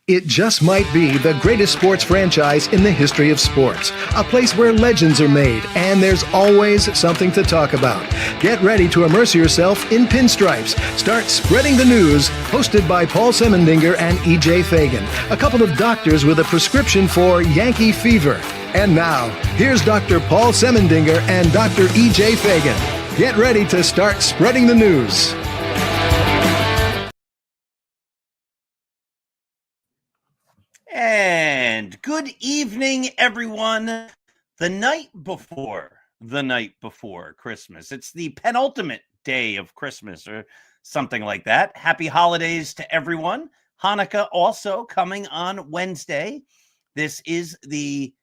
It just might be the greatest sports franchise in the history of sports. A place where legends are made, and there's always something to talk about. Get ready to immerse yourself in pinstripes. Start spreading the news, hosted by Paul Semendinger and E.J. Fagan, a couple of doctors with a prescription for Yankee fever. And now, here's Dr. Paul Semendinger and Dr. E.J. Fagan. Get ready to start spreading the news. And good evening, everyone. The night before Christmas. It's the penultimate day of Christmas or something like that. Happy holidays to everyone. Hanukkah also coming on Wednesday. This is the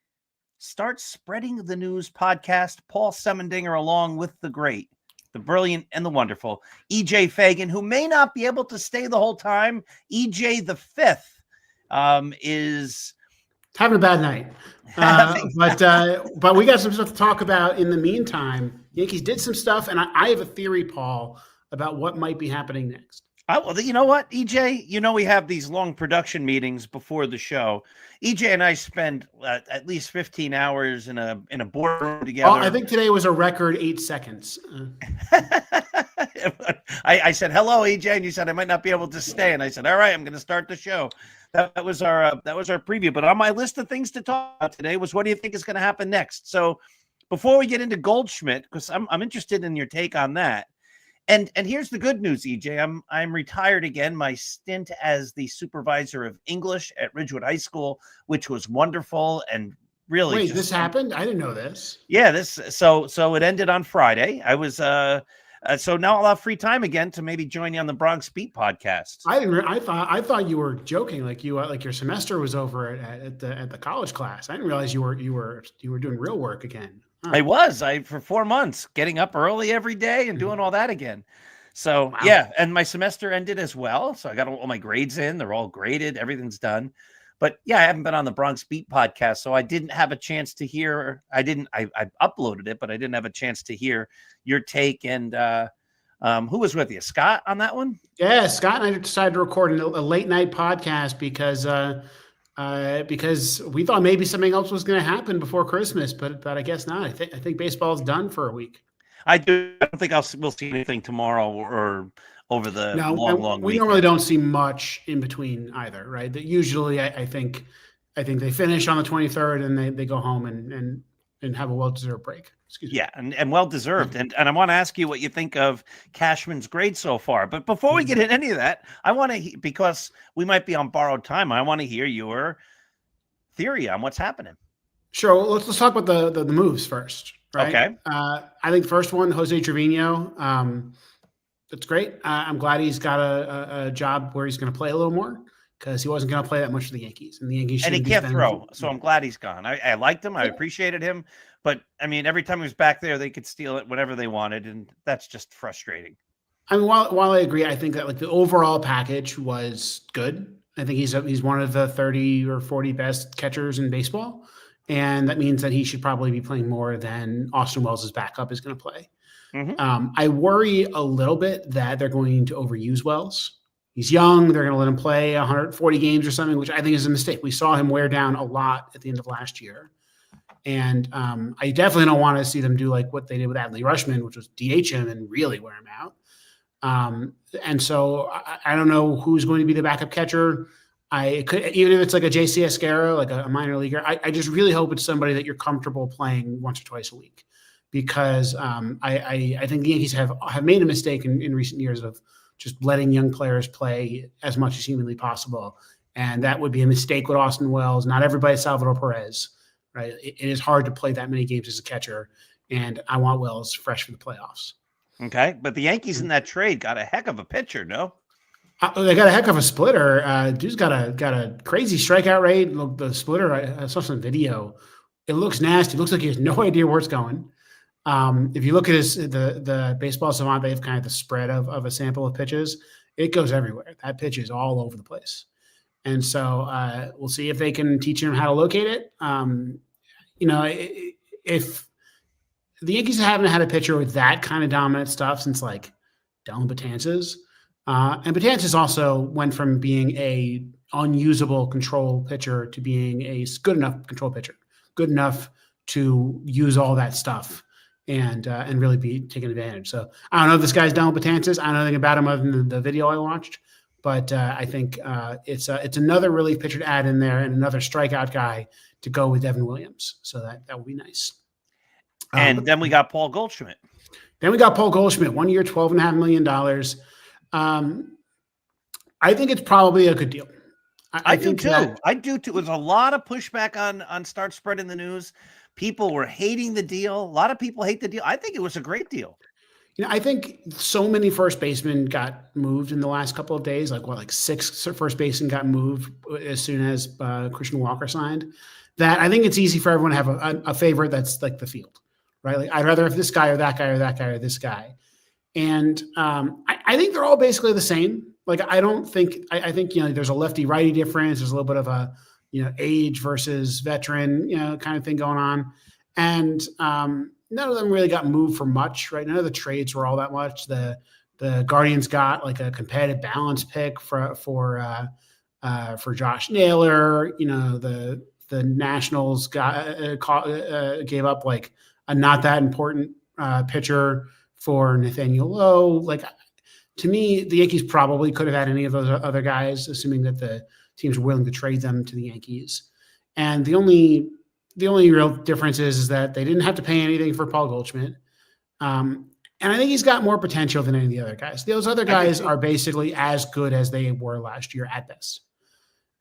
Start Spreading the News podcast. Paul Semendinger along with the great, the brilliant, and the wonderful E.J. Fagan, who may not be able to stay the whole time. E.J. the Fifth is having a bad night, but we got some stuff to talk about in the meantime. Yankees did some stuff, and I have a theory, Paul, about what might be happening next. Well, you know what, EJ? You know we have these long production meetings before the show. EJ and I spend at least 15 hours in a boardroom together. I think today was a record 8 seconds. I said hello, EJ, and you said I might not be able to stay, and I said, all right, I'm going to start the show. That was our preview. But on my list of things to talk about today was what do you think is going to happen next? So before we get into Goldschmidt, because I'm interested in your take on that. And here's the good news, EJ. I'm retired again. My stint as the supervisor of English at Ridgewood High School, which was wonderful and really. Wait, this happened? I didn't know this. Yeah, so it ended on Friday. I was so now I'll have free time again to maybe join you on the Bronx Beat podcast. I thought you were joking, like your semester was over at the college class. I didn't realize you were doing real work again. Huh. I was for 4 months, getting up early every day and doing all that again. So wow. Yeah, and my semester ended as well. So I got all my grades in; they're all graded, everything's done. But yeah, I haven't been on the Bronx Beat podcast, so I didn't have a chance to hear. I uploaded it, but I didn't have a chance to hear your take. And who was with you, Scott, on that one? Yeah, Scott and I decided to record a late night podcast because we thought maybe something else was going to happen before Christmas, but I guess not. I think baseball's done for a week. I don't think we'll see anything tomorrow or over the long we weekend. Normally don't see much in between either, right? That usually I think they finish on the 23rd and they go home and have a well-deserved break. Excuse me. Yeah, and well-deserved. And I want to ask you what you think of Cashman's grade so far. But before we get into any of that, I want to, because we might be on borrowed time, I want to hear your theory on what's happening. Sure. Well, let's talk about the moves first, right? Okay. I think the first one, Jose Trevino, that's great. I'm glad he's got a job where he's going to play a little more because he wasn't going to play that much for the Yankees. And the Yankees and he can't throw, so I'm glad he's gone. I liked him. I appreciated him. But, I mean, every time he was back there, they could steal it whenever they wanted, and that's just frustrating. I mean, while I agree, I think that the overall package was good. I think he's one of the 30 or 40 best catchers in baseball, and that means that he should probably be playing more than Austin Wells' backup is going to play. Mm-hmm. I worry a little bit that they're going to overuse Wells. He's young. They're going to let him play 140 games or something, which I think is a mistake. We saw him wear down a lot at the end of last year. And I definitely don't want to see them do like what they did with Adley Rutschman, which was DH him and really wear him out. And so I don't know who's going to be the backup catcher. I could, even if it's like a JC Esquera, like a minor leaguer, I just really hope it's somebody that you're comfortable playing once or twice a week, because I think the Yankees have made a mistake in recent years of just letting young players play as much as humanly possible. And that would be a mistake with Austin Wells. Not everybody's Salvador Perez, right? It is hard to play that many games as a catcher, and I want Wells fresh for the playoffs. Okay, but the Yankees in that trade got a heck of a pitcher, no? They got a heck of a splitter. Dude's got a crazy strikeout rate. Look, the splitter, I saw some video. It looks nasty. It looks like he has no idea where it's going. If you look at the Baseball Savant, they have kind of the spread of a sample of pitches. It goes everywhere. That pitch is all over the place. And so we'll see if they can teach him how to locate it. If the Yankees haven't had a pitcher with that kind of dominant stuff since like Dellin Betances. And Betances also went from being a unusable control pitcher to being a good enough control pitcher, good enough to use all that stuff and really be taken advantage. So I don't know if this guy's done with Betances. I don't know anything about him other than the video I watched, but I think it's another relief pitcher to add in there and another strikeout guy to go with Devin Williams. So that would be nice. And then we got Paul Goldschmidt. Then we got Paul Goldschmidt, 1 year, $12.5 million. I think it's probably a good deal. I do too. I do too. There's a lot of pushback on Start Spreading the News. People were hating the deal. A lot of people hate the deal. I think it was a great deal. I think so many first basemen got moved in the last couple of days. Like 6 first basemen got moved as soon as Christian Walker signed. That I think it's easy for everyone to have a favorite that's like the field, right? Like I'd rather have this guy or that guy or that guy or this guy. And I think they're all basically the same. Like I think there's a lefty righty difference. There's a little bit of a age versus veteran kind of thing going on, and none of them really got moved for much, right? None of the trades were all that much. The Guardians got like a competitive balance pick for Josh Naylor. The Nationals gave up like a not that important pitcher for Nathaniel Lowe. Like, to me, the Yankees probably could have had any of those other guys, assuming that the teams were willing to trade them to the Yankees. And the only real difference is that they didn't have to pay anything for Paul Goldschmidt. And I think he's got more potential than any of the other guys. Those other guys are basically as good as they were last year at best.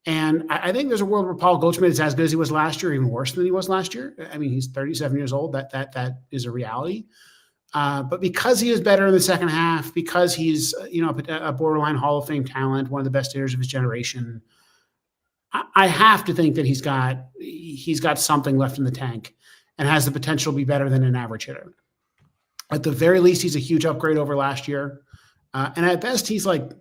And I think there's a world where Paul Goldschmidt is as good as he was last year, even worse than he was last year. I mean, he's 37 years old. That is a reality. But because he is better in the second half, because he's a borderline Hall of Fame talent, one of the best hitters of his generation, I have to think that he's got something left in the tank and has the potential to be better than an average hitter. At the very least, he's a huge upgrade over last year, and at best, he's like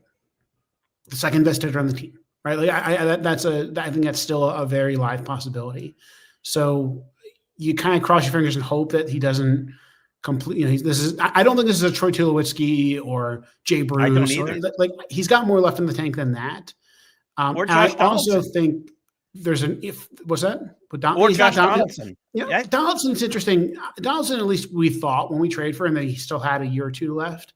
the second best hitter on the team. Right? Like I think that's still a very live possibility. So you kind of cross your fingers and hope that he doesn't complete. I don't think this is a Troy Tulowitzki or Jay Bruce. I don't either. Like he's got more left in the tank than that. Or Josh I also think there's what's that? Or Josh Donaldson. Yeah, Donaldson's interesting. Donaldson, at least we thought when we traded for him that he still had a year or two left.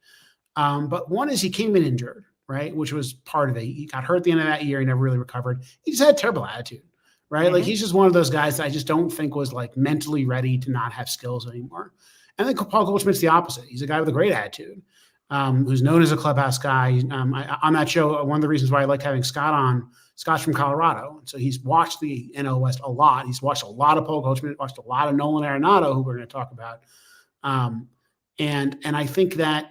But one is he came in injured, right? Which was part of it. He got hurt at the end of that year. He never really recovered. He just had a terrible attitude, right? Mm-hmm. Like he's just one of those guys that I just don't think was like mentally ready to not have skills anymore. And I think Paul Goldschmidt's the opposite. He's a guy with a great attitude, who's known as a clubhouse guy. On that show, one of the reasons why I like having Scott on, Scott's from Colorado. So he's watched the NL West a lot. He's watched a lot of Paul Goldschmidt, watched a lot of Nolan Arenado, who we're going to talk about. And I think that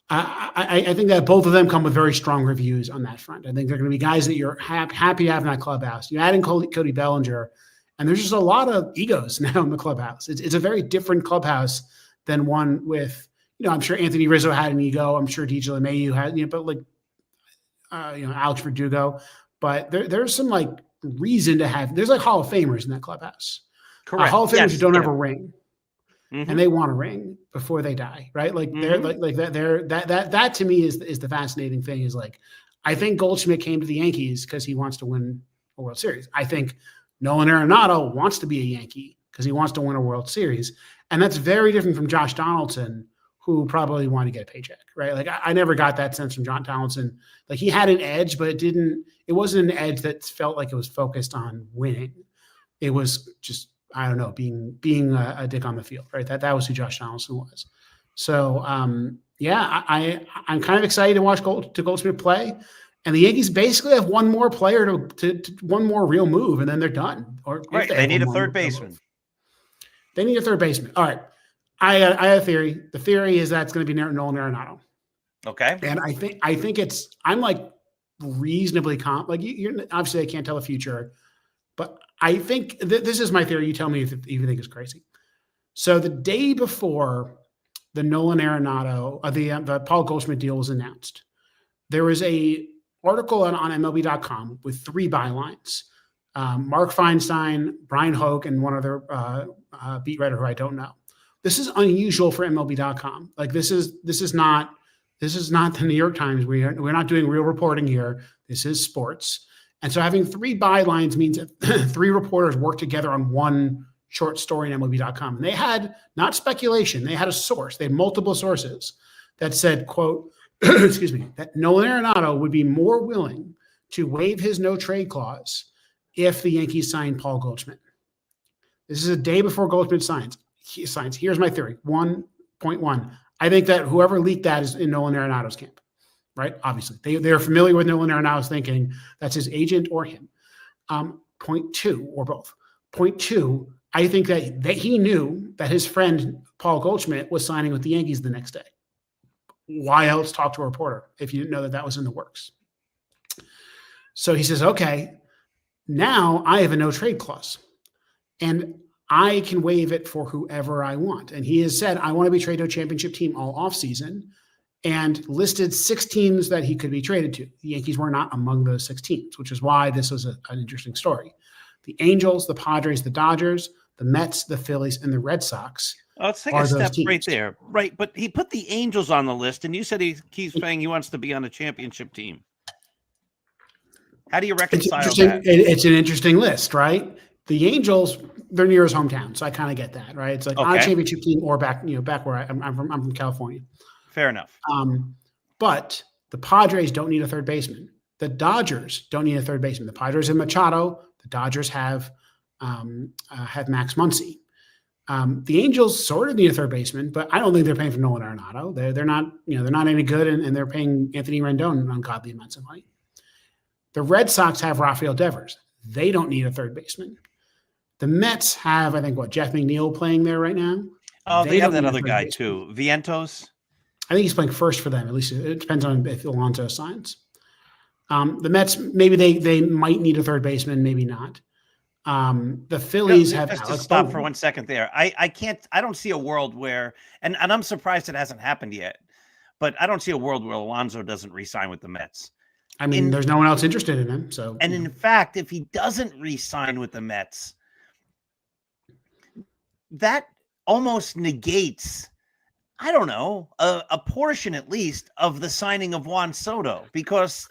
I think that both of them come with very strong reviews on that front. I think they're going to be guys that you're happy to have in that clubhouse. You add in Cody Bellinger, and there's just a lot of egos now in the clubhouse. It's a very different clubhouse than one with, I'm sure Anthony Rizzo had an ego. I'm sure DJ LeMahieu had, but like, Alex Verdugo. But there's some like reason to have. There's like Hall of Famers in that clubhouse. Correct. Hall of Famers who don't have a ring. Mm-hmm. And they want a ring before they die, right? Like they're like that to me is the fascinating thing. Is like, I think Goldschmidt came to the Yankees because he wants to win a World Series. I think Nolan Arenado wants to be a Yankee because he wants to win a World Series, and that's very different from Josh Donaldson, who probably wanted to get a paycheck, right? Like I never got that sense from John Donaldson. Like he had an edge, but it wasn't an edge that felt like it was focused on winning. It was just, I don't know, being a dick on the field, right? That was who Josh Donaldson was. So I'm kind of excited to watch Goldschmidt play, and the Yankees basically have one more player to one more real move, and then they're done. Or right, they need a third baseman. They need a third baseman. All right, I have a theory. The theory is that it's going to be Nolan Arenado. Okay, and I think I'm like reasonably like you're obviously I can't tell the future. But I think this is my theory. You tell me if you think it's crazy. So the day before the Nolan Arenado, the Paul Goldschmidt deal was announced, there was a article on MLB.com with 3 bylines. Mark Feinstein, Brian Hoke, and one other beat writer who I don't know. This is unusual for MLB.com. Like this is not the New York Times. We're not doing real reporting here. This is sports. And so having 3 bylines means that 3 reporters work together on one short story in MLB.com. And they had not speculation. They had a source. They had multiple sources that said, quote, excuse me, that Nolan Arenado would be more willing to waive his no trade clause if the Yankees signed Paul Goldschmidt. This is a day before Goldschmidt signs. Here's my theory. 1.1. I think that whoever leaked that is in Nolan Arenado's camp, right? Obviously, they're familiar with Nolan Arenado's thinking. That's his agent or him. Point 2, or both. Point 2, I think that he knew that his friend Paul Goldschmidt was signing with the Yankees the next day. Why else talk to a reporter if you didn't know that that was in the works? So he says, okay, now I have a no trade clause and I can waive it for whoever I want. And he has said, I want to be traded to a championship team all offseason, and listed 6 teams that he could be traded to. The Yankees were not among those 6 teams, which is why this was an interesting story. The Angels, the Padres, the Dodgers, the Mets, the Phillies, and the Red Sox. Let's take a step right there. Right. But he put the Angels on the list, and you said he's saying he wants to be on a championship team. How do you reconcile that? It's an interesting list, right? The Angels, they're near his hometown, so I kind of get that, right? It's like on a championship team or back where I'm from California. Fair enough. But the Padres don't need a third baseman. The Dodgers don't need a third baseman. The Padres have Machado. The Dodgers have Max Muncy. The Angels sort of need a third baseman, but I don't think they're paying for Nolan Arenado. They're not any good, and they're paying Anthony Rendon ungodly amounts of money. The Red Sox have Rafael Devers. They don't need a third baseman. The Mets have, I think, Jeff McNeil playing there right now. Oh, they have that other guy too, Vientos. I think he's playing first for them. At least it depends on if Alonso signs. The Mets, maybe they might need a third baseman, maybe not. The Phillies have just Alex to stop Bowman. for 1 second there. I don't see a world where, and I'm surprised it hasn't happened yet, but I don't see a world where Alonso doesn't re-sign with the Mets. I mean, there's no one else interested in him. So, and in fact, if he doesn't re-sign with the Mets, that almost negates, I don't know, a portion at least of the signing of Juan Soto, because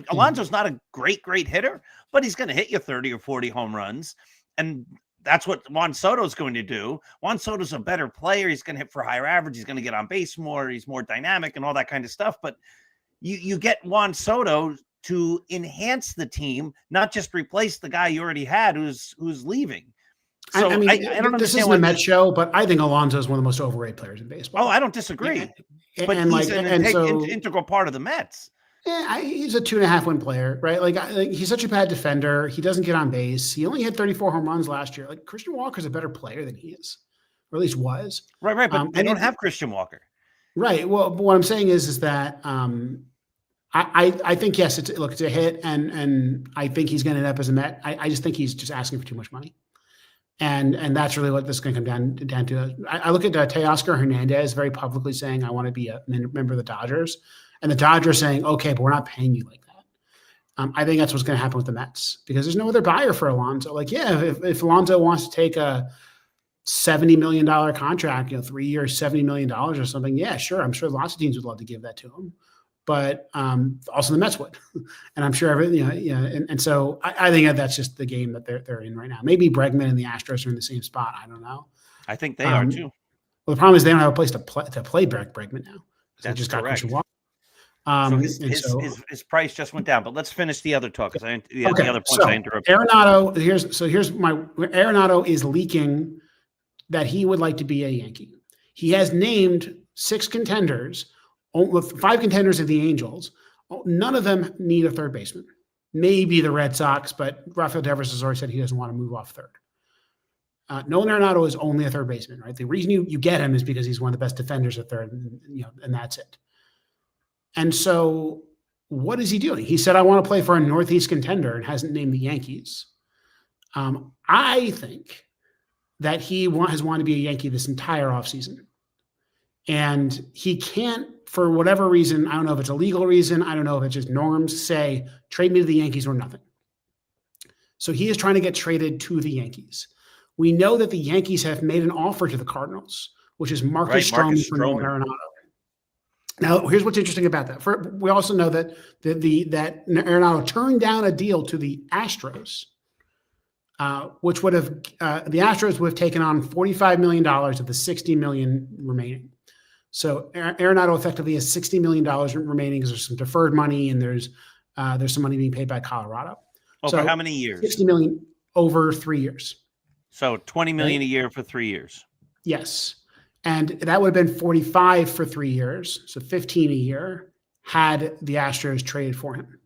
Alonso's not a great hitter, but he's going to hit you 30 or 40 home runs. And that's what Juan Soto's going to do. Juan Soto's a better player. He's going to hit for higher average. He's going to get on base more. He's more dynamic and all that kind of stuff. But you get Juan Soto to enhance the team, not just replace the guy you already had who's leaving. So I don't understand. This isn't a Mets show, but I think Alonso is one of the most overrated players in baseball. Oh, I don't disagree. But he's an integral part of the Mets. Yeah, he's a 2.5 win player, right? Like he's such a bad defender. He doesn't get on base. He only had 34 home runs last year. Like Christian Walker's a better player than he is, or at least was. Right. But they don't have Christian Walker. Right. Well, but what I'm saying is that I think, yes, it's a hit, and I think he's going to end up as a Met. I just think he's just asking for too much money. And that's really what this is going to come down to. I look at Teoscar Hernandez very publicly saying, I want to be a member of the Dodgers. And the Dodgers saying, okay, but we're not paying you like that. I think that's what's going to happen with the Mets, because there's no other buyer for Alonso. Like, yeah, if Alonso wants to take a $70 million contract, 3 years, $70 million or something, yeah, sure. I'm sure lots of teams would love to give that to him. But also the Mets would, and I'm sure everything, and so I think that's just the game that they're in right now. Maybe Bregman and the Astros are in the same spot. I don't know. I think they are too. Well, the problem is they don't have a place to play Bregman now. That's just correct. So his price just went down. But let's finish the other talk, because the other points I interrupted. Arenado, Arenado is leaking that he would like to be a Yankee. He has named 6 contenders. 5 contenders of the Angels. None of them need a third baseman. Maybe the Red Sox, but Rafael Devers has already said he doesn't want to move off third. Nolan Arenado is only a third baseman, right? The reason you get him is because he's one of the best defenders at third, and that's it. And so what is he doing? He said, I want to play for a Northeast contender, and hasn't named the Yankees. I think that he has wanted to be a Yankee this entire offseason. And he can't, for whatever reason, I don't know if it's a legal reason, I don't know if it's just norms, say, trade me to the Yankees or nothing. So he is trying to get traded to the Yankees. We know that the Yankees have made an offer to the Cardinals, which is Marcus Stroman for Nolan Arenado. Now, here's what's interesting about that. We also know that that Arenado turned down a deal to the Astros, which would have the Astros would have taken on $45 million of the $60 million remaining. So Arenado effectively has $60 million remaining because there's some deferred money and there's some money being paid by Colorado. Over how many years? $60 million over 3 years. So $20 million a year for 3 years. Yes. And that would have been 45 for 3 years. So 15 a year had the Astros traded for him.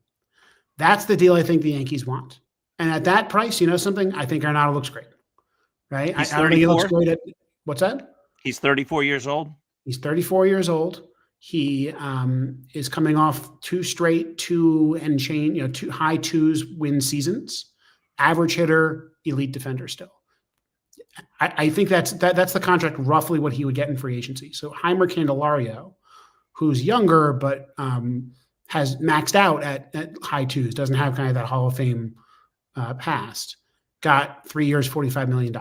That's the deal I think the Yankees want. And at that price, you know something? I think Arenado looks great. Right? He's I don't think he looks great at what's that? He's 34 years old. He's 34 years old. He is coming off 2 straight 2 and change, 2 high 2s win seasons. Average hitter, elite defender still. I think that's the contract, roughly what he would get in free agency. So Heimer Candelario, who's younger but has maxed out at high 2s, doesn't have kind of that Hall of Fame past, got 3 years, $45 million.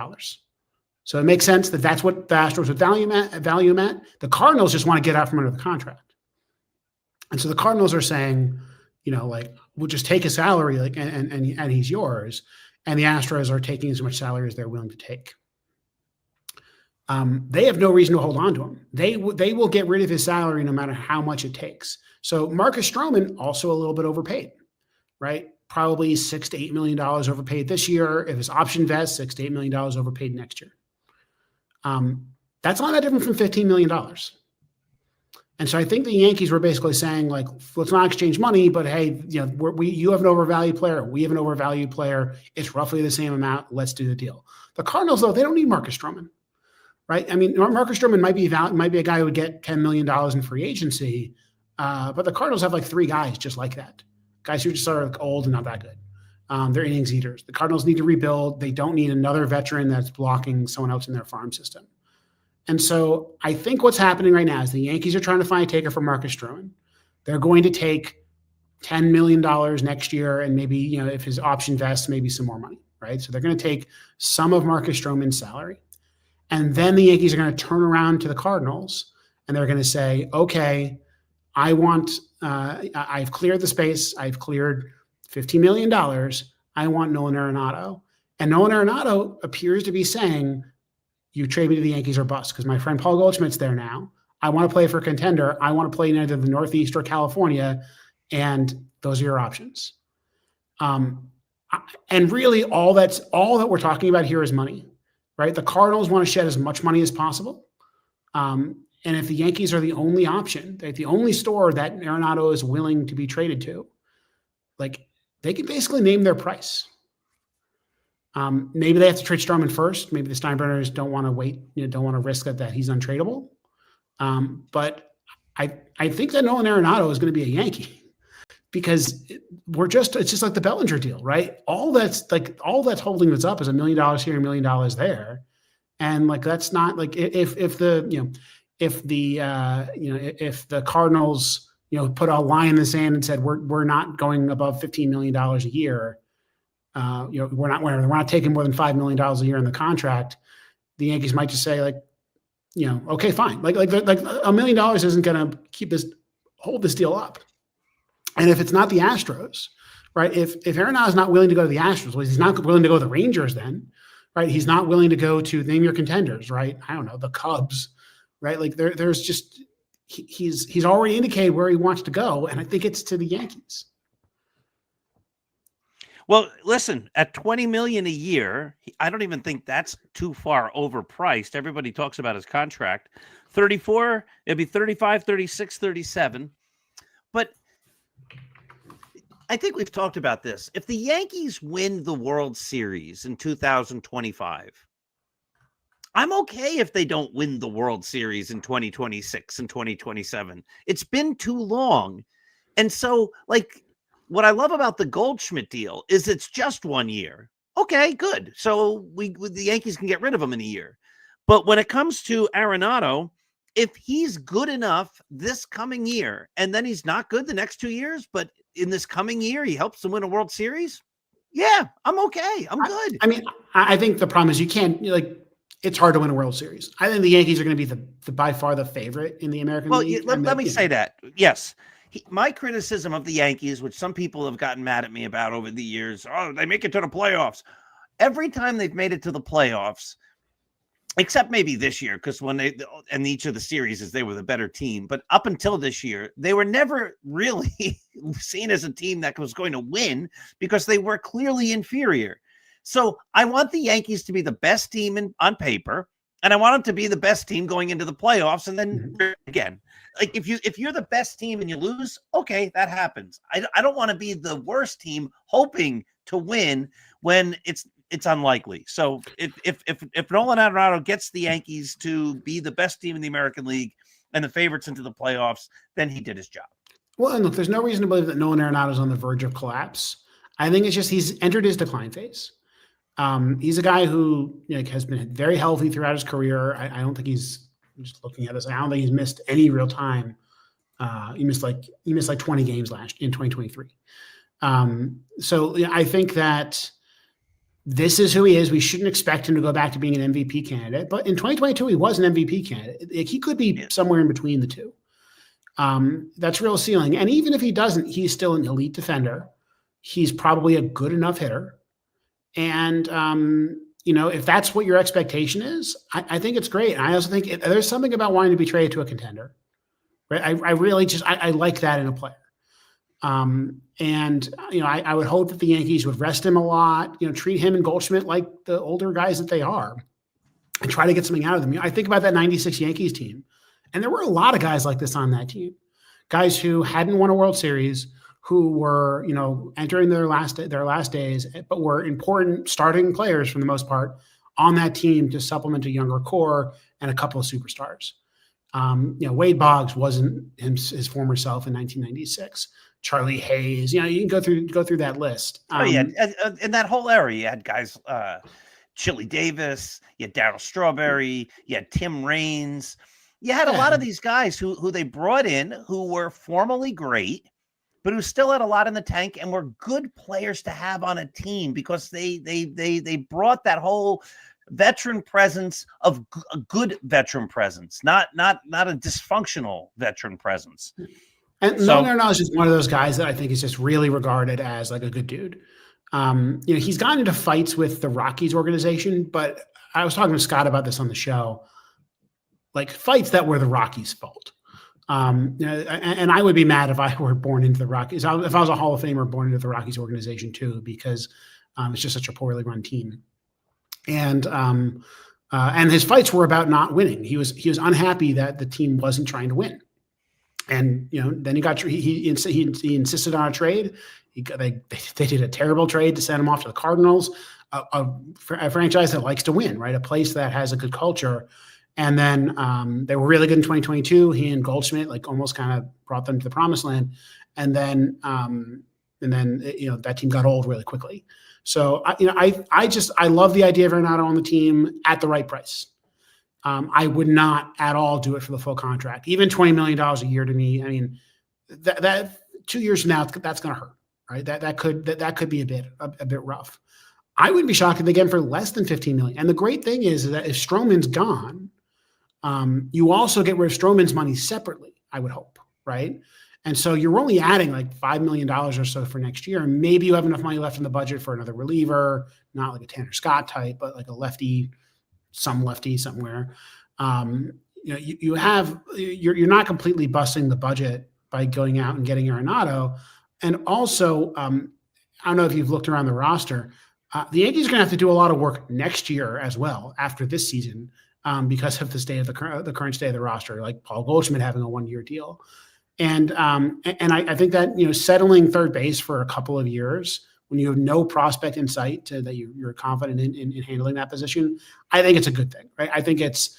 So it makes sense that that's what the Astros would value him at. The Cardinals just want to get out from under the contract. And so the Cardinals are saying, we'll just take a salary, and he's yours. And the Astros are taking as much salary as they're willing to take. They have no reason to hold on to him. They will get rid of his salary no matter how much it takes. So Marcus Stroman, also a little bit overpaid, right? Probably $6 to $8 million overpaid this year. If his option vests, $6 to $8 million overpaid next year. That's not that different from $15 million. And so I think the Yankees were basically saying, let's not exchange money, but hey, you have an overvalued player. We have an overvalued player. It's roughly the same amount. Let's do the deal. The Cardinals, though, they don't need Marcus Stroman, right? I mean, Marcus Stroman might be a guy who would get $10 million in free agency, but the Cardinals have 3 guys just like that. Guys who just are old and not that good. They're innings eaters. The Cardinals need to rebuild. They don't need another veteran that's blocking someone else in their farm system. And so I think what's happening right now is the Yankees are trying to find a taker for Marcus Stroman. They're going to take $10 million next year, and maybe, if his option vests, maybe some more money, right? So they're going to take some of Marcus Stroman's salary. And then the Yankees are going to turn around to the Cardinals and they're going to say, okay, I've cleared the space. I've cleared $15 million. I want Nolan Arenado. And Nolan Arenado appears to be saying, you trade me to the Yankees or bust, because my friend Paul Goldschmidt's there now. I want to play for a contender. I want to play in either the Northeast or California, and those are your options. And really, all that we're talking about here is money, right? The Cardinals want to shed as much money as possible. And if the Yankees are the only option, the only store that Arenado is willing to be traded to, they can basically name their price. Maybe they have to trade Stroman first. Maybe the Steinbrenners don't want to wait, don't want to risk that he's untradeable. But I think that Nolan Arenado is going to be a Yankee, because it's just like the Bellinger deal, right? All that's holding us up is $1 million here, $1 million there. And that's not if the Cardinals, put a line in the sand and said, we're not going above $15 million a year. We're not taking more than $5 million a year in the contract. The Yankees might just say okay, fine. $1 million isn't going to hold this deal up. And if it's not the Astros, right? If Arenado is not willing to go to the Astros, well, he's not willing to go to the Rangers then, right? He's not willing to go to, name your contenders, right? I don't know, the Cubs, right? There's just, he's already indicated where he wants to go. And I think it's to the Yankees. Well, listen, at $20 million a year, I don't even think that's too far overpriced. Everybody talks about his contract. 34, it'd be 35, 36, 37. But I think we've talked about this. If the Yankees win the World Series in 2025, I'm okay if they don't win the World Series in 2026 and 2027. It's been too long. And so, what I love about the Goldschmidt deal is it's just 1 year. Okay, good. So the Yankees can get rid of him in a year. But when it comes to Arenado, if he's good enough this coming year, and then he's not good the next 2 years, but in this coming year, he helps them win a World Series, yeah, I'm okay. I'm good. I think the problem is you can't, it's hard to win a World Series. I think the Yankees are going to be the by far the favorite in the American League. Let me say that. Yes. My criticism of the Yankees, which some people have gotten mad at me about over the years, they make it to the playoffs. Every time they've made it to the playoffs, except maybe this year, because when in each of the series they were the better team. But up until this year, they were never really seen as a team that was going to win because they were clearly inferior. So I want the Yankees to be the best team on paper, and I want them to be the best team going into the playoffs. And then again, like if you're the best team and you lose, okay, that happens. I don't want to be the worst team hoping to win when it's unlikely. So if Nolan Arenado gets the Yankees to be the best team in the American League and the favorites into the playoffs, then he did his job. Well, and look, there's no reason to believe that Nolan Arenado is on the verge of collapse. I think it's just he's entered his decline phase. He's a guy who has been very healthy throughout his career. I don't think he's just looking at this. I don't think he's missed any real time. He missed like 20 games in 2023. So I think that this is who he is. We shouldn't expect him to go back to being an MVP candidate, but in 2022 he was an MVP candidate. He could be somewhere in between the two. That's real ceiling. And even if he doesn't, he's still an elite defender. He's probably a good enough hitter. And, if that's what your expectation is, I think it's great. And I also think there's something about wanting to be traded to a contender, right? I really I like that in a player. I would hope that the Yankees would rest him a lot, treat him and Goldschmidt like the older guys that they are and try to get something out of them. I think about that 96 Yankees team, and there were a lot of guys like this on that team, guys who hadn't won a World Series, who were, entering their last days, but were important starting players for the most part on that team to supplement a younger core and a couple of superstars. Wade Boggs wasn't his former self in 1996. Charlie Hayes, you can go through that list. In that whole era, you had guys, Chili Davis, you had Darryl Strawberry, you had Tim Raines. You had a lot of these guys who they brought in who were formally great, but who still had a lot in the tank and were good players to have on a team because they brought that whole veteran presence of a good veteran presence, not a dysfunctional veteran presence. And Nolan Arenado is just one of those guys that I think is just really regarded as like a good dude. He's gotten into fights with the Rockies organization, but I was talking to Scott about this on the show, like fights that were the Rockies' fault. And I would be mad if I were born into the Rockies. If I was a Hall of Famer born into the Rockies organization too, because it's just such a poorly run team. And his fights were about not winning. He was unhappy that the team wasn't trying to win. And then he insisted on a trade. They did a terrible trade to send him off to the Cardinals, a franchise that likes to win, right? A place that has a good culture. And then they were really good in 2022. He and Goldschmidt almost kind of brought them to the promised land. And then that team got old really quickly. So I love the idea of Arenado on the team at the right price. I would not at all do it for the full contract. Even $20 million a year to me, I mean, that 2 years from now, that's going to hurt, right? That could be a bit rough. I wouldn't be shocked if they get him for less than $15 million. And the great thing is that if Stroman's gone, you also get rid of Stroman's money separately, I would hope, right? And so you're only adding like $5 million or so for next year. And maybe you have enough money left in the budget for another reliever, not like a Tanner Scott type, but like a lefty, some lefty somewhere. You're not completely busting the budget by going out and getting Arenado. And also, I don't know if you've looked around the roster. The Yankees are going to have to do a lot of work next year as well after this season because of the state of the current state of the roster, like Paul Goldschmidt having a 1-year deal. And I think that, settling third base for a couple of years when you have no prospect in sight that you're confident in handling that position, I think it's a good thing, right? I think it's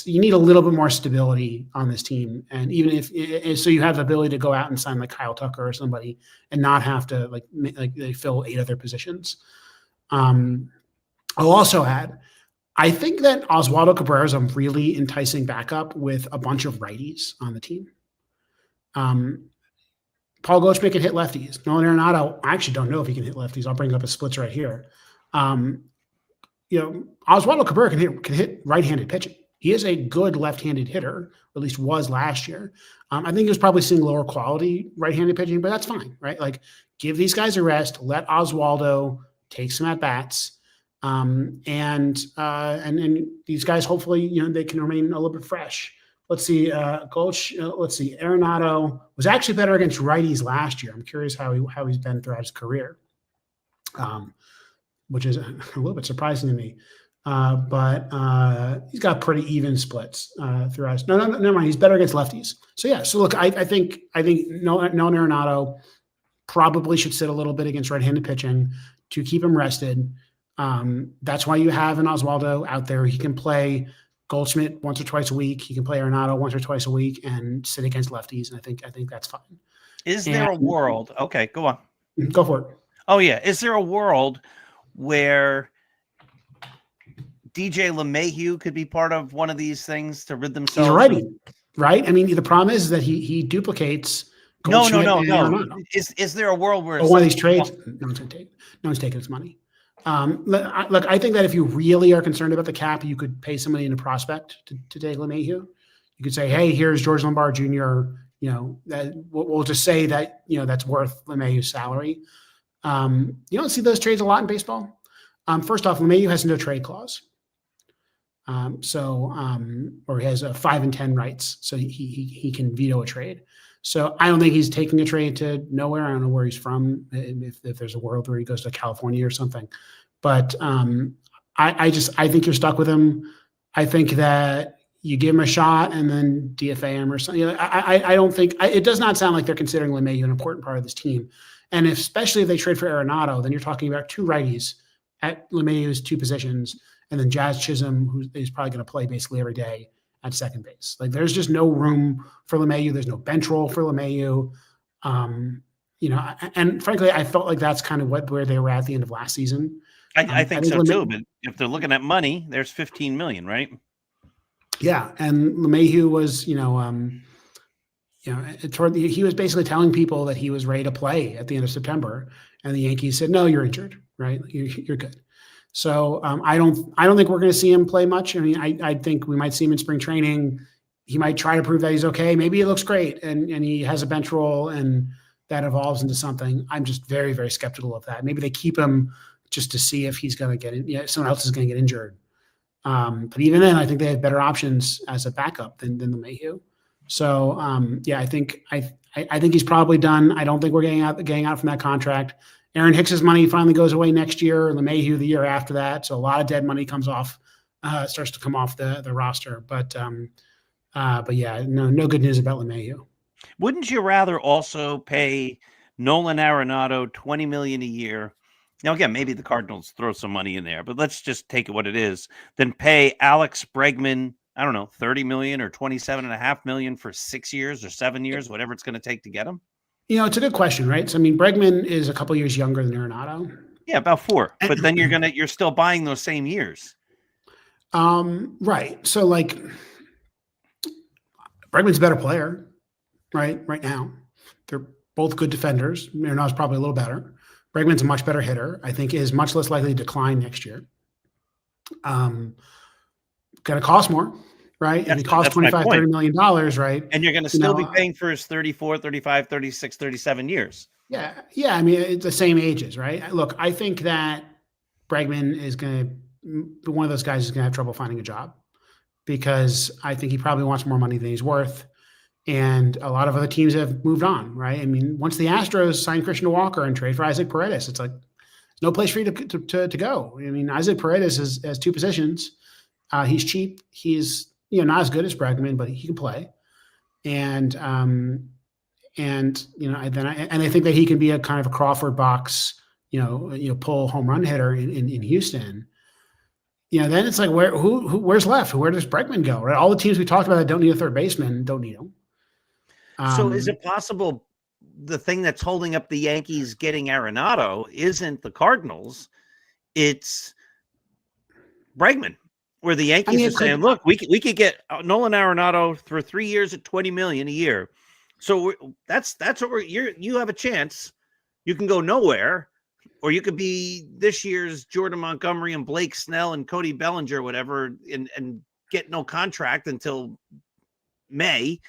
you need a little bit more stability on this team. And even if so you have the ability to go out and sign like Kyle Tucker or somebody and not have to like they fill 8 other positions. I'll also add, I think that Oswaldo Cabrera is a really enticing backup with a bunch of righties on the team. Paul Goldschmidt can hit lefties. Nolan Arenado, I actually don't know if he can hit lefties. I'll bring up his splits right here. Oswaldo Cabrera can hit right-handed pitching. He is a good left-handed hitter, or at least was last year. I think he was probably seeing lower quality right-handed pitching, but that's fine, right? Like, give these guys a rest. Let Oswaldo take some at-bats. And these guys, hopefully, they can remain a little bit fresh. Let's see. Arenado was actually better against righties last year. I'm curious how he's been throughout his career, which is a little bit surprising to me. But he's got pretty even splits throughout. No, never mind. He's better against lefties. So yeah. So look, I think Nolan Arenado probably should sit a little bit against right-handed pitching to keep him rested. That's why you have an Oswaldo out there. He can play Goldschmidt once or twice a week. He can play Arenado once or twice a week and sit against lefties. And I think that's fine. Is there a world? Okay, go on. Go for it. Oh yeah. Is there a world where DJ LeMahieu could be part of one of these things to rid themselves? He's righty, right? I mean, the problem is that he duplicates. No. Is there a world where one of these trades? No one's taking his money. Look, I think that if you really are concerned about the cap, you could pay somebody in a prospect to take LeMahieu. You could say, hey, here's George Lombard Jr. That we'll just say that that's worth LeMahieu's salary. You don't see those trades a lot in baseball. First off, LeMahieu has no trade clause. Or he has 5 and 10 rights, so he can veto a trade. So I don't think he's taking a trade to nowhere. I don't know where he's from. If there's a world where he goes to California or something, but I think you're stuck with him. I think that you give him a shot and then DFA him or something. I don't think it does not sound like they're considering LeMahieu an important part of this team. And especially if they trade for Arenado, then you're talking about 2 righties at LeMahieu's 2 positions, and then Jazz Chisholm, who is probably going to play basically every day at second base. Like, there's just no room for LeMahieu. There's no bench role for LeMahieu. And frankly, I felt like that's kind of where they were at the end of last season. I think so too. But if they're looking at money, there's $15 million, right? Yeah, and LeMahieu was, he was basically telling people that he was ready to play at the end of September, and the Yankees said, "No, you're injured, right? You're good." So I don't think we're going to see him play much. I mean, I think we might see him in spring training. He might try to prove that he's okay. Maybe he looks great and he has a bench role and that evolves into something. I'm just very, very skeptical of that. Maybe they keep him just to see if he's going to get someone else is going to get injured. But even then, I think they have better options as a backup than LeMahieu. So I think he's probably done. I don't think we're getting out from that contract. Aaron Hicks's money finally goes away next year. LeMahieu the year after that. So a lot of dead money starts to come off the roster. But yeah, no good news about LeMahieu. Wouldn't you rather also pay Nolan Arenado $20 million a year? Now, again, maybe the Cardinals throw some money in there, but let's just take it what it is. Then pay Alex Bregman, I don't know, $30 million or $27.5 million for 6 years or 7 years, whatever it's going to take to get him. It's a good question, right? So, I mean, Bregman is a couple years younger than Arenado. Yeah, about 4. But then you're still buying those same years. Right. So, like, Bregman's a better player, right now. They're both good defenders. Arenado's probably a little better. Bregman's a much better hitter. I think is much less likely to decline next year. Going to cost more. Right. And it costs $25-30 million. Right. And you're going to still be paying for his 34, 35, 36, 37 years. Yeah. Yeah. I mean, it's the same ages. Right. Look, I think that Bregman is going to be one of those guys who's going to have trouble finding a job because I think he probably wants more money than he's worth. And a lot of other teams have moved on. Right. I mean, once the Astros signed Christian Walker and trade for Isaac Paredes, it's like no place for you to go. I mean, Isaac Paredes has 2 positions. He's cheap. He's not as good as Bregman, but he can play. And I think that he can be a kind of a Crawford box, pull home run hitter in Houston. Then it's like where's left? Where does Bregman go? Right? All the teams we talked about that don't need a third baseman don't need him. So is it possible the thing that's holding up the Yankees getting Arenado isn't the Cardinals, it's Bregman? Where the Yankees are saying, look, we could get Nolan Arenado for 3 years at $20 million a year. So that's what you have a chance. You can go nowhere, or you could be this year's Jordan Montgomery and Blake Snell and Cody Bellinger, whatever, and get no contract until May.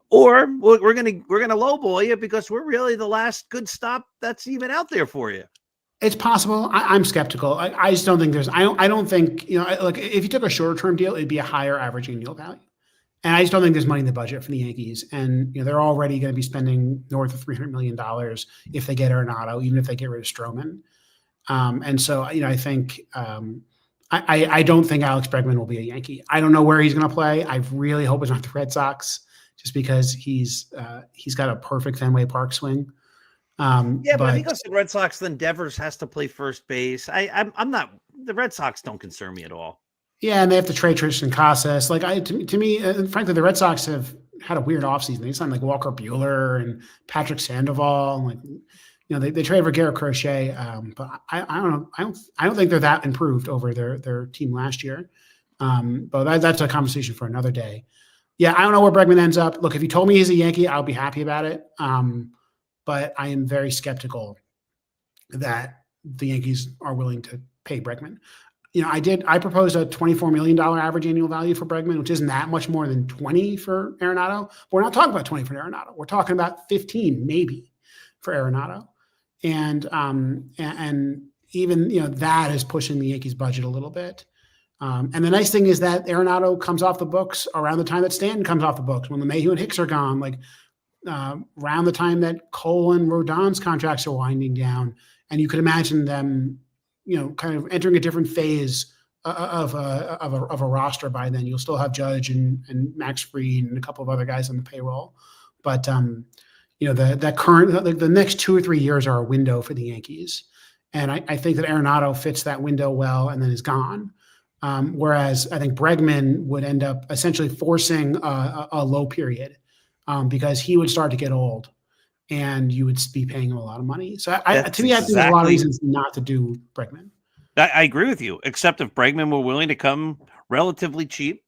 Or we're gonna lowball you because we're really the last good stop that's even out there for you. It's possible. I'm skeptical. I just don't think there's. I don't think Like if you took a shorter term deal, it'd be a higher average annual value. And I just don't think there's money in the budget for the Yankees. And they're already going to be spending north of $300 million if they get Arenado, even if they get rid of Stroman. And so, I think I don't think Alex Bregman will be a Yankee. I don't know where he's going to play. I really hope it's not the Red Sox, just because he's got a perfect Fenway Park swing. But if he goes to the Red Sox, then Devers has to play first base. I'm not. The Red Sox don't concern me at all. Yeah, and they have to trade Tristan Casas. To me, frankly, the Red Sox have had a weird offseason. They signed like Walker Buehler and Patrick Sandoval. They traded for Garrett Crochet, but I don't know. I don't think they're that improved over their team last year. But that's a conversation for another day. Yeah, I don't know where Bregman ends up. Look, if you told me he's a Yankee, I'll be happy about it. But I am very skeptical that the Yankees are willing to pay Bregman. I proposed a $24 million average annual value for Bregman, which isn't that much more than 20 for Arenado. But we're not talking about 20 for Arenado. We're talking about 15 maybe for Arenado. And even, that is pushing the Yankees budget a little bit. And the nice thing is that Arenado comes off the books around the time that Stanton comes off the books, when LeMahieu and Hicks are gone, around the time that Cole and Rodon's contracts are winding down. And you could imagine them, kind of entering a different phase of a roster by then. You'll still have Judge and Max Fried and a couple of other guys on the payroll. But, the next 2 or 3 years are a window for the Yankees. And I think that Arenado fits that window well and then is gone. Whereas I think Bregman would end up essentially forcing a low period because he would start to get old and you would be paying him a lot of money. So I think there's a lot of reasons not to do Bregman. I agree with you, except if Bregman were willing to come relatively cheap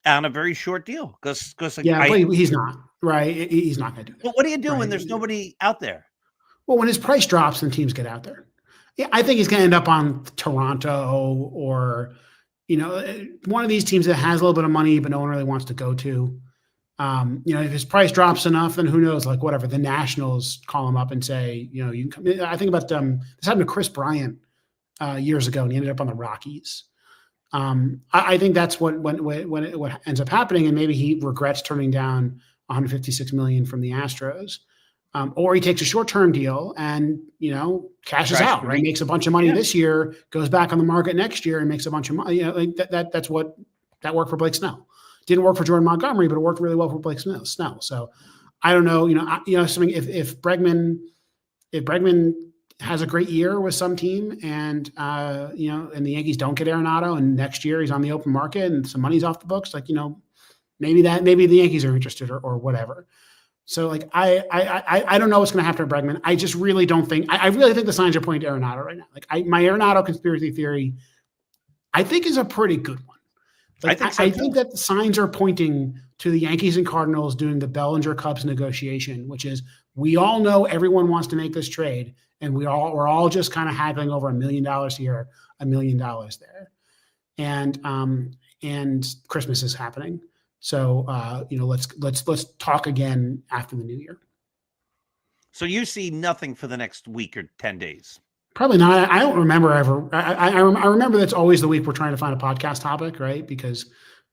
on a very short deal. Because he's not, right? He's not going to do that. But what do you do when there's nobody out there? Well, when his price drops, then teams get out there. Yeah, I think he's going to end up on Toronto or, one of these teams that has a little bit of money, but no one really wants to go to. If his price drops enough, then who knows, whatever, the Nationals call him up and say, you can come. I think about this happened to Chris Bryant years ago, and he ended up on the Rockies. I think that's what ends up happening, and maybe he regrets turning down $156 million from the Astros, or he takes a short-term deal and cashes out. Right, makes a bunch of money this year, goes back on the market next year, and makes a bunch of money. That's what that worked for Blake Snell. Didn't work for Jordan Montgomery, but it worked really well for Blake Snell. So I don't know. Something if Bregman has a great year with some team, and and the Yankees don't get Arenado, and next year he's on the open market and some money's off the books, maybe the Yankees are interested or whatever. So I don't know what's going to happen to Bregman. I just really don't think. I really think the signs are pointing to Arenado right now. My Arenado conspiracy theory, I think, is a pretty good one. I think that the signs are pointing to the Yankees and Cardinals doing the Bellinger Cubs negotiation, which is, we all know everyone wants to make this trade, and we're all just kind of haggling over $1 million here, $1 million there, and Christmas is happening. So let's talk again after the new year. So you see nothing for the next week or 10 days. Probably not. I don't remember ever. I remember that's always the week we're trying to find a podcast topic, right? Because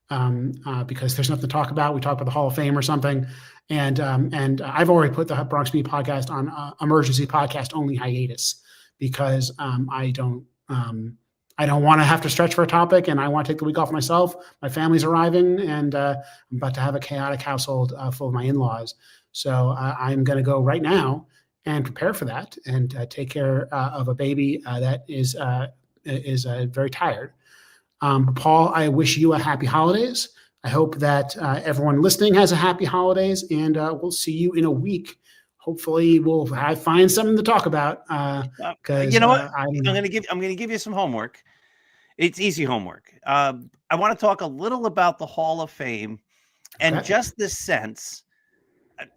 there's nothing to talk about. We talk about the Hall of Fame or something, and I've already put the Bronx Beat podcast on emergency podcast only hiatus because I don't want to have to stretch for a topic, and I want to take the week off myself. My family's arriving, and I'm about to have a chaotic household full of my in-laws. So I'm going to go right now and prepare for that, and take care of a baby that is very tired. Paul, I wish you a happy holidays. I hope that everyone listening has a happy holidays, and we'll see you in a week. Hopefully, we'll find something to talk about. You know what? I'm going to give you some homework. It's easy homework. I want to talk a little about the Hall of Fame, and just the sense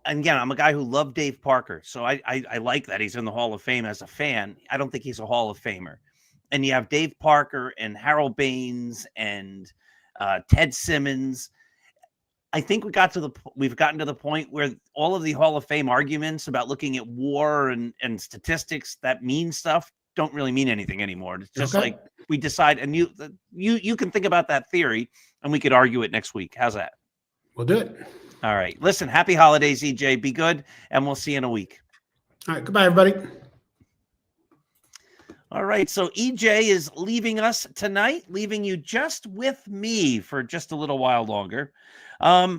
And again, I'm a guy who loved Dave Parker, so I like that he's in the Hall of Fame as a fan. I don't think he's a Hall of Famer. And you have Dave Parker and Harold Baines and Ted Simmons. I think we've gotten to the point where all of the Hall of Fame arguments about looking at WAR and statistics that mean stuff don't really mean anything anymore. It's just like we decide, and you can think about that theory, and we could argue it next week. How's that? We'll do it. All right. Listen, happy holidays, EJ. Be good, and we'll see you in a week. All right. Goodbye, everybody. All right. So EJ is leaving us tonight, leaving you just with me for just a little while longer. I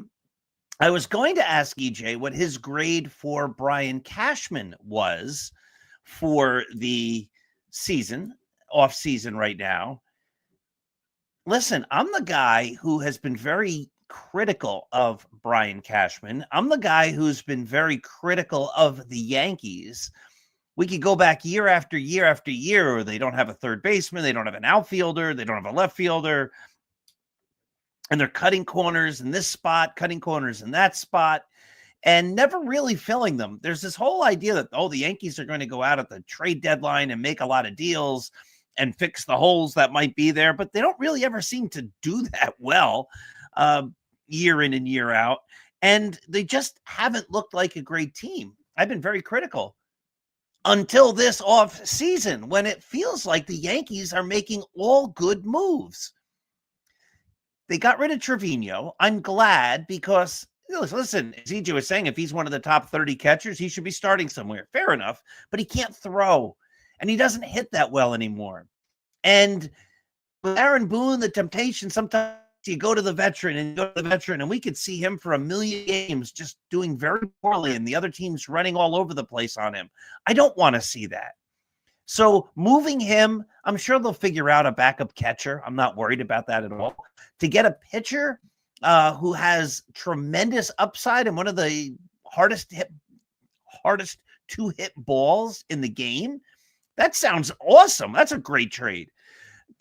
was going to ask EJ what his grade for Brian Cashman was for the off season right now. Listen, I'm the guy who has been very critical of Brian Cashman. I'm the guy who's been very critical of the Yankees. We could go back year after year after year, or they don't have a third baseman, they don't have an outfielder, they don't have a left fielder, and they're cutting corners in this spot, cutting corners in that spot, and never really filling them. There's this whole idea that, the Yankees are going to go out at the trade deadline and make a lot of deals and fix the holes that might be there, but they don't really ever seem to do that well. Year in and year out, and they just haven't looked like a great team. I've been very critical until this off season when it feels like the Yankees are making all good moves. They got rid of Trevino. I'm glad because, listen, as EJ was saying, if he's one of the top 30 catchers, he should be starting somewhere. Fair enough, but he can't throw, and he doesn't hit that well anymore. And with Aaron Boone, the temptation sometimes you go to the veteran, and we could see him for a million games just doing very poorly and the other team's running all over the place on him. I don't want to see that. So moving him, I'm sure they'll figure out a backup catcher. I'm not worried about that at all. To get a pitcher who has tremendous upside and one of the hardest to hit balls in the game, that sounds awesome. That's a great trade.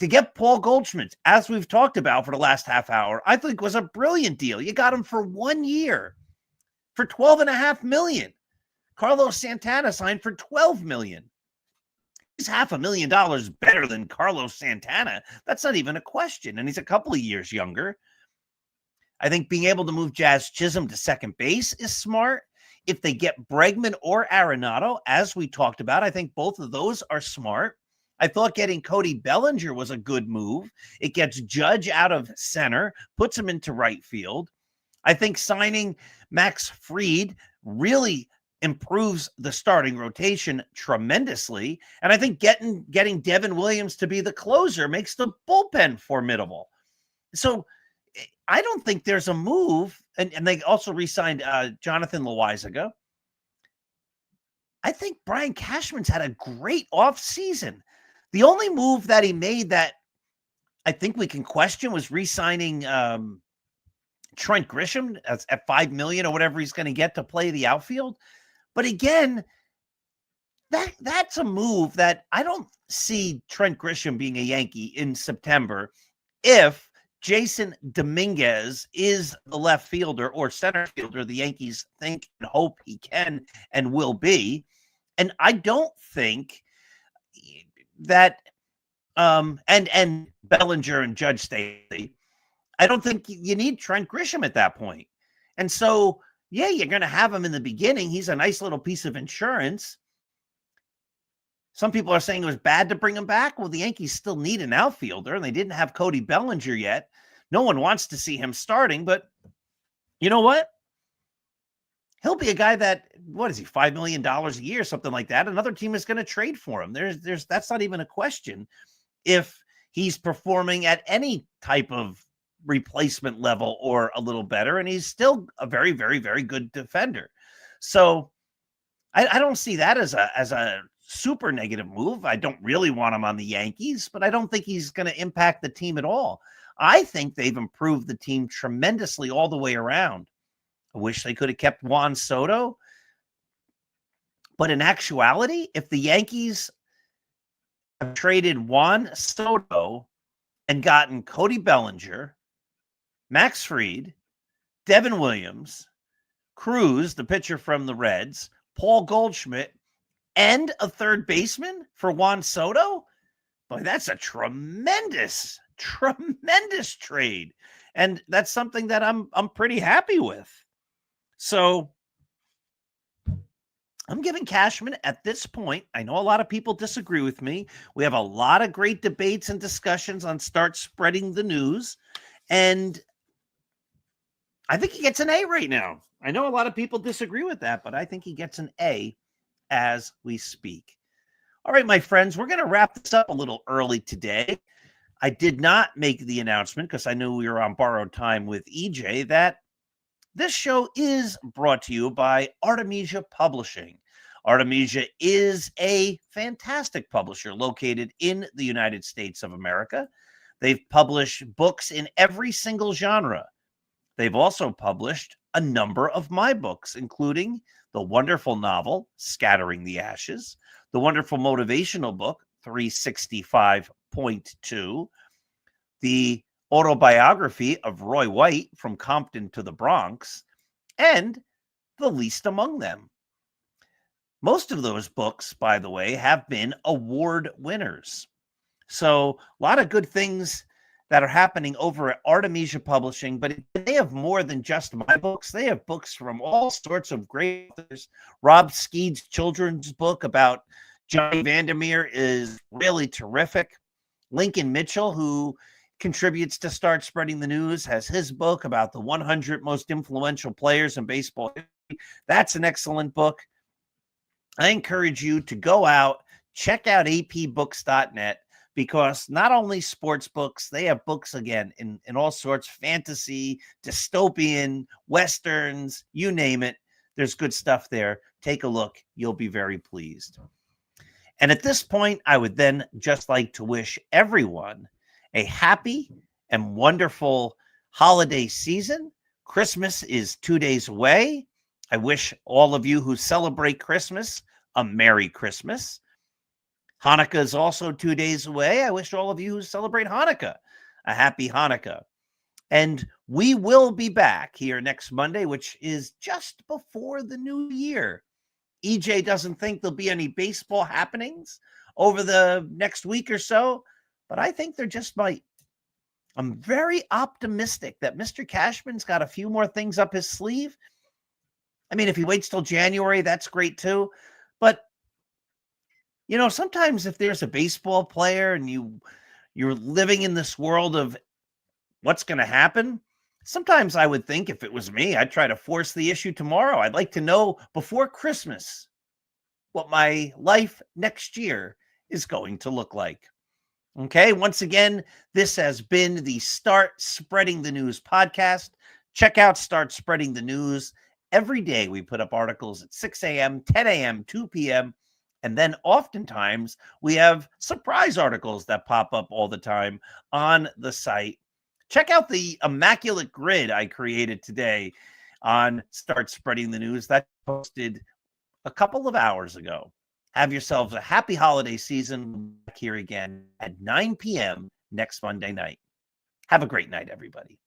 To get Paul Goldschmidt, as we've talked about for the last half hour, I think was a brilliant deal. You got him for 1 year for $12.5 million. Carlos Santana signed for $12 million. He's $500,000 better than Carlos Santana. That's not even a question. And he's a couple of years younger. I think being able to move Jazz Chisholm to second base is smart. If they get Bregman or Arenado, as we talked about, I think both of those are smart. I thought getting Cody Bellinger was a good move. It gets Judge out of center, puts him into right field. I think signing Max Fried really improves the starting rotation tremendously. And I think getting Devin Williams to be the closer makes the bullpen formidable. So I don't think there's a move. And they also re-signed Jonathan Loaizaga. I think Brian Cashman's had a great offseason. The only move that he made that I think we can question was re-signing Trent Grisham at $5 million or whatever he's going to get to play the outfield. But again, that's a move that I don't see Trent Grisham being a Yankee in September if Jason Dominguez is the left fielder or center fielder the Yankees think and hope he can and will be. And I don't think that and Bellinger and Judge Staley, I don't think you need Trent Grisham at that point. And so, yeah, you're going to have him in the beginning. He's a nice little piece of insurance. Some people are saying it was bad to bring him back. Well, the Yankees still need an outfielder, and they didn't have Cody Bellinger yet. No one wants to see him starting, but you know what? He'll be a guy that, what is he, $5 million a year, something like that. Another team is going to trade for him. That's not even a question if he's performing at any type of replacement level or a little better, and he's still a very, very, very good defender. So I don't see that as a super negative move. I don't really want him on the Yankees, but I don't think he's going to impact the team at all. I think they've improved the team tremendously all the way around. I wish they could have kept Juan Soto. But in actuality, if the Yankees have traded Juan Soto and gotten Cody Bellinger, Max Fried, Devin Williams, Cruz, the pitcher from the Reds, Paul Goldschmidt, and a third baseman for Juan Soto. Boy, that's a tremendous trade. And that's something that I'm pretty happy with. So I'm giving Cashman at this point. I know a lot of people disagree with me. We have a lot of great debates and discussions on Start Spreading the News. And I think he gets an A right now. I know a lot of people disagree with that, but I think he gets an A as we speak. All right, my friends, we're going to wrap this up a little early today. I did not make the announcement because I knew we were on borrowed time with EJ that this show is brought to you by Artemisia Publishing. Artemisia is a fantastic publisher located in the United States of America. They've published books in every single genre. They've also published a number of my books, including the wonderful novel, Scattering the Ashes, the wonderful motivational book, 365.2, the autobiography of Roy White, From Compton to the Bronx, and The Least Among Them. Most of those books, by the way, have been award winners. So a lot of good things that are happening over at Artemisia Publishing, but they have more than just my books. They have books from all sorts of great authors. Rob Skeed's children's book about Johnny Vandermeer is really terrific. Lincoln Mitchell, who contributes to Start Spreading the News, has his book about the 100 most influential players in baseball history. That's an excellent book. I encourage you to go out, check out apbooks.net, because not only sports books, they have books again in all sorts, fantasy, dystopian, westerns, you name it. There's good stuff there. Take a look. You'll be very pleased. And at this point, I would then just like to wish everyone a happy and wonderful holiday season. Christmas is 2 days away. I wish all of you who celebrate Christmas a Merry Christmas. Hanukkah is also 2 days away. I wish all of you who celebrate Hanukkah a happy Hanukkah. And we will be back here next Monday, which is just before the new year. EJ doesn't think there'll be any baseball happenings over the next week or so, but I think there just might. I'm very optimistic that Mr. Cashman's got a few more things up his sleeve. I mean, if he waits till January, that's great too. But you know, sometimes if there's a baseball player and you're living in this world of what's going to happen, sometimes I would think if it was me, I'd try to force the issue tomorrow. I'd like to know before Christmas what my life next year is going to look like. Okay, once again, this has been the Start Spreading the News podcast. Check out Start Spreading the News. Every day we put up articles at 6 a.m., 10 a.m., 2 p.m., and then oftentimes we have surprise articles that pop up all the time on the site. Check out the immaculate grid I created today on Start Spreading the News that posted a couple of hours ago. Have yourselves a happy holiday season. Back here again at 9 p.m. next Monday night. Have a great night, everybody.